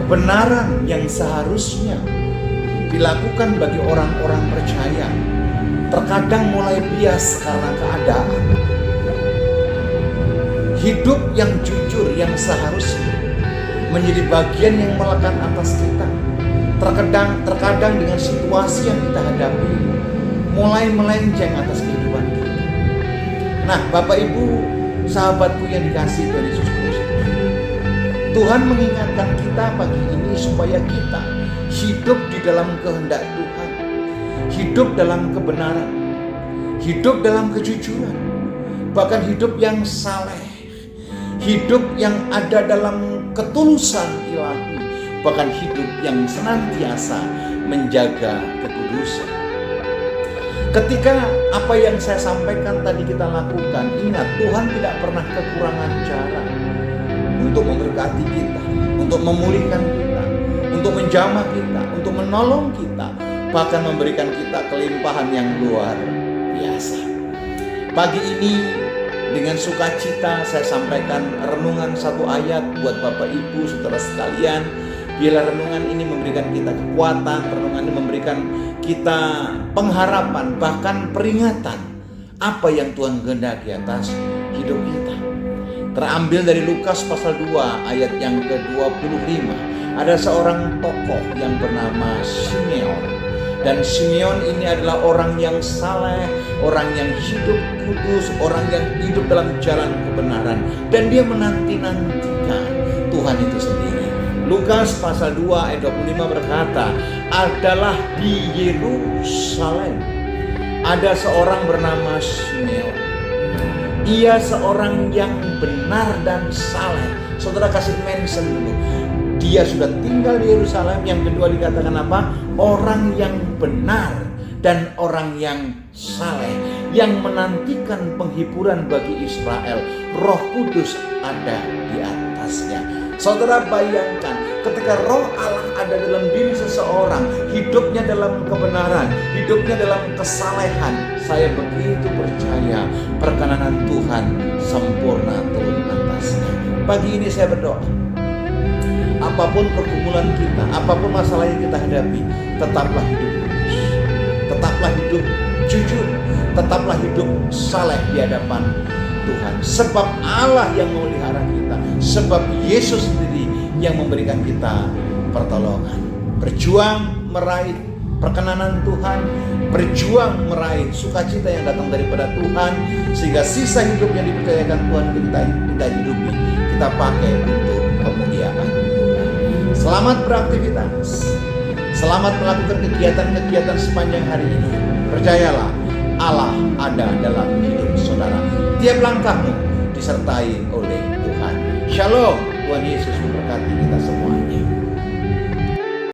kebenaran yang seharusnya dilakukan bagi orang-orang percaya terkadang mulai bias karena keadaan. Hidup yang jujur yang seharusnya menjadi bagian yang melekat atas kita, terkadang dengan situasi yang kita hadapi mulai melenceng atas kehidupan kita. Nah, Bapak Ibu, sahabatku yang dikasihi Tuhan Yesus Kristus, Tuhan mengingatkan kita pagi ini supaya kita hidup di dalam kehendak Tuhan, hidup dalam kebenaran, hidup dalam kejujuran, bahkan hidup yang saleh, hidup yang ada dalam ketulusan ilahi, bahkan hidup yang senantiasa menjaga kekudusan. Ketika apa yang saya sampaikan tadi kita lakukan, ingat Tuhan tidak pernah kekurangan cara untuk memberkati kita, untuk memulihkan kita, untuk menjamah kita, untuk menolong kita, bahkan memberikan kita kelimpahan yang luar biasa. Pagi ini dengan sukacita saya sampaikan renungan satu ayat buat Bapak Ibu Saudara sekalian. Biarlah renungan ini memberikan kita kekuatan, renungan ini memberikan kita pengharapan, bahkan peringatan apa yang Tuhan kehendaki atas hidup kita. Terambil dari Lukas pasal 2 ayat yang ke-25. Ada seorang tokoh yang bernama Simeon. Dan Simeon ini adalah orang yang saleh, orang yang hidup kudus, orang yang hidup dalam jalan kebenaran. Dan dia menanti-nantikan Tuhan itu sendiri. Lukas pasal 2 ayat 25 berkata, adalah di Yerusalem ada seorang bernama Simeon. Ia seorang yang benar dan saleh. Saudara kasih mention dulu. Dia sudah tinggal di Yerusalem. Yang kedua dikatakan apa? Orang yang benar dan orang yang saleh, yang menantikan penghiburan bagi Israel. Roh Kudus ada di atasnya. Saudara bayangkan, ketika roh Allah ada dalam diri seseorang, hidupnya dalam kebenaran, hidupnya dalam kesalehan, saya begitu percaya perkenanan Tuhan sempurna turun atasnya. Pagi ini saya berdoa, apapun pergumulan kita, apapun masalah yang kita hadapi, tetaplah hidup kudus, tetaplah hidup jujur, tetaplah hidup saleh di hadapan Tuhan. Sebab Allah yang memelihara kita, sebab Yesus sendiri yang memberikan kita pertolongan. Berjuang meraih perkenanan Tuhan, berjuang meraih sukacita yang datang daripada Tuhan, sehingga sisa hidup yang dipercayakan Tuhan kita hidupi, kita pakai untuk kemuliaan Tuhan. Selamat beraktivitas, selamat melakukan kegiatan-kegiatan sepanjang hari ini. Percayalah, Allah ada dalam hidup saudara. Tiap langkahmu disertai oleh Tuhan. Shalom, Tuhan Yesus memberkati kita semuanya.